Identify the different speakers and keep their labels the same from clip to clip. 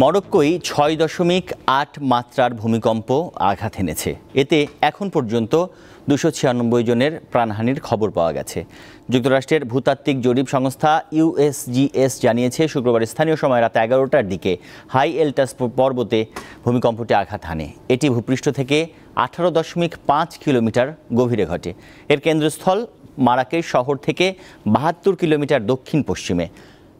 Speaker 1: মরক্কোয় ৬.৮ মাত্রার ভূমিকম্প আঘাত এনেছে। এতে এখন পর্যন্ত ২৯৬ জনের প্রাণহানির খবর পাওয়া গেছে। যুক্তরাষ্ট্রের ভূতাত্ত্বিক জরিপ সংস্থা ইউএসজিএস জানিয়েছে, শুক্রবার স্থানীয় সময় রাত ১১টার দিকে হাই এল্টাস পর্বতে ভূমিকম্পটি আঘাত হানে। এটি ভূপৃষ্ঠ থেকে ১৮.৫ কিলোমিটার গভীরে ঘটে। এর কেন্দ্রস্থল মারাকেশ শহর থেকে ৭২ কিলোমিটার দক্ষিণ পশ্চিমে।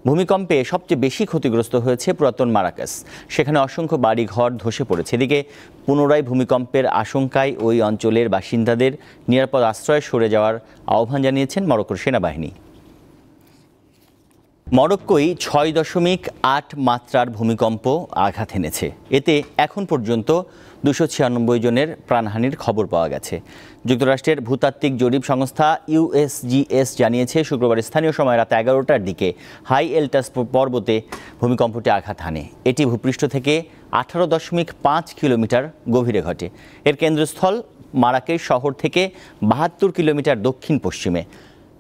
Speaker 1: ভূমিকম্পে সবচেয়ে বেশি ক্ষতিগ্রস্ত হয়েছে পুরাতন মারাকাস। সেখানে অসংখ্য বাড়িঘর ধসে পড়েছে। এদিকে পুনরায় ভূমিকম্পের আশঙ্কায় ওই অঞ্চলের বাসিন্দাদের নিরাপদ আশ্রয়ে সরে যাওয়ার আহ্বান জানিয়েছেন মরক্কোর সেনাবাহিনী। মরক্কোয় ৬.৮ মাত্রার ভূমিকম্প আঘাত এনেছে। এতে এখন পর্যন্ত ২৯৬ জনের প্রাণহানির খবর পাওয়া গেছে। যুক্তরাষ্ট্রের ভূতাত্ত্বিক জরিপ সংস্থা ইউএসজিএস জানিয়েছে, শুক্রবার স্থানীয় সময় রাত ১১টার দিকে হাই এল্টাস পর্বতে ভূমিকম্পটি আঘাত হানে। এটি ভূপৃষ্ঠ থেকে ১৮.৫ কিলোমিটার গভীরে ঘটে। এর কেন্দ্রস্থল মারাকেশ শহর থেকে ৭২ কিলোমিটার দক্ষিণ পশ্চিমে।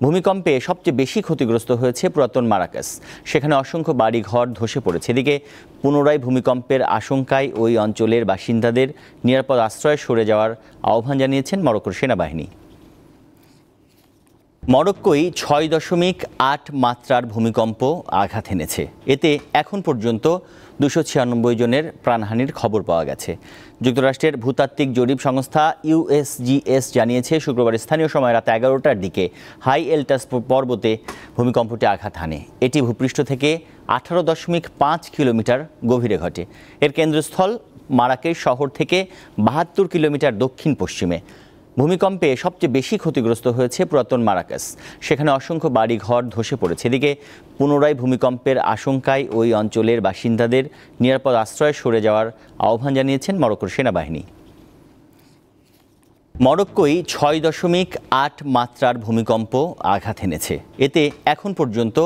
Speaker 1: ভূমিকম্পে সবচেয়ে বেশি ক্ষতিগ্রস্ত হয়েছে পুরাতন মারাকাস। সেখানে অসংখ্য বাড়িঘর ধসে পড়েছে। এদিকে পুনরায় ভূমিকম্পের আশঙ্কায় ওই অঞ্চলের বাসিন্দাদের নিরাপদ আশ্রয়ে সরে যাওয়ার আহ্বান জানিয়েছেন মরক্কোর সেনাবাহিনী। মরক্কোয় ৬.৮ মাত্রার ভূমিকম্প আঘাত এনেছে। এতে এখন পর্যন্ত ২৯৬ জনের প্রাণহানির খবর পাওয়া গেছে। যুক্তরাষ্ট্রের ভূতাত্ত্বিক জরিপ সংস্থা ইউএসজিএস জানিয়েছে, শুক্রবার স্থানীয় সময় রাত ১১টার দিকে হাই এল্টাস পর্বতে ভূমিকম্পটি আঘাত হানে। এটি ভূপৃষ্ঠ থেকে ১৮.৫ কিলোমিটার গভীরে ঘটে। এর কেন্দ্রস্থল মারাকেশ শহর থেকে ৭২ কিলোমিটার দক্ষিণ পশ্চিমে। ভূমিকম্পে সবচেয়ে বেশি ক্ষতিগ্রস্ত হয়েছে পুরাতন মারাকাস। সেখানে অসংখ্য বাড়িঘর ধসে পড়েছে। এদিকে পুনরায় ভূমিকম্পের আশঙ্কায় ওই অঞ্চলের বাসিন্দাদের নিরাপদ আশ্রয়ে সরে যাওয়ার আহ্বান জানিয়েছেন মরক্কোর সেনাবাহিনী। মরক্কোয় ৬.৮ মাত্রার ভূমিকম্প আঘাত এনেছে। এতে এখন পর্যন্ত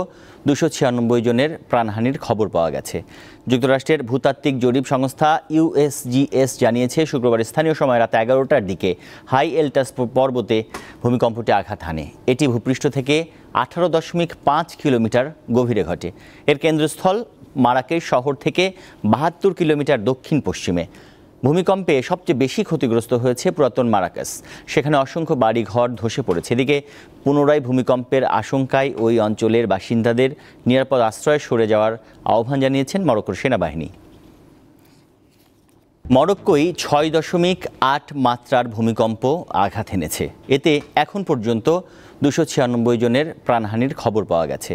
Speaker 1: ২৯৬ জনের প্রাণহানির খবর পাওয়া গেছে। যুক্তরাষ্ট্রের ভূতাত্ত্বিক জরিপ সংস্থা ইউএসজিএস জানিয়েছে, শুক্রবার স্থানীয় সময় রাত ১১টার দিকে হাই এল্টাস পর্বতে ভূমিকম্পটি আঘাত হানে। এটি ভূপৃষ্ঠ থেকে ১৮.৫ কিলোমিটার গভীরে ঘটে। এর কেন্দ্রস্থল মারাকেশ শহর থেকে ৭২ কিলোমিটার দক্ষিণ পশ্চিমে। ভূমিকম্পে সবচেয়ে বেশি ক্ষতিগ্রস্ত হয়েছে পুরাতন মারাকাস। সেখানে অসংখ্য বাড়িঘর ধসে পড়েছে। এদিকে পুনরায় ভূমিকম্পের আশঙ্কায় ওই অঞ্চলের বাসিন্দাদের নিরাপদ আশ্রয়ে সরে যাওয়ার আহ্বান জানিয়েছেন মরক্কোর সেনাবাহিনী। মরক্কোয় ৬.৮ মাত্রার ভূমিকম্প আঘাত এনেছে। এতে এখন পর্যন্ত ২৯৬ জনের প্রাণহানির খবর পাওয়া গেছে।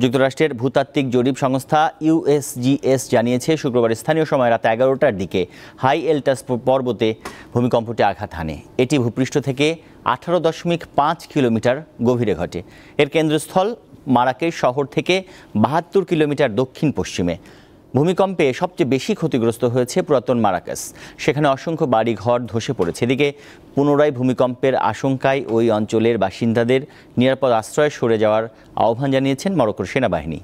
Speaker 1: যুক্তরাষ্ট্রের ভূতাত্ত্বিক জরিপ সংস্থা ইউএসজিএস জানিয়েছে, শুক্রবার স্থানীয় সময় রাত ১১টার দিকে হাই এল্টাস পর্বতে ভূমিকম্পটি আঘাত হানে। এটি ভূপৃষ্ঠ থেকে ১৮.৫ কিলোমিটার গভীরে ঘটে। এর কেন্দ্রস্থল মারাকেশ শহর থেকে ৭২ কিলোমিটার দক্ষিণ পশ্চিমে। ভূমিকম্পে সবচেয়ে বেশি ক্ষতিগ্রস্ত হয়েছে পুরাতন মারাকাস। সেখানে অসংখ্য বাড়িঘর ধসে পড়েছে। এদিকে পুনরায় ভূমিকম্পের আশঙ্কায় ওই অঞ্চলের বাসিন্দাদের নিরাপদ আশ্রয়ে সরে যাওয়ার আহ্বান জানিয়েছেন মরক্কোর সেনাবাহিনী।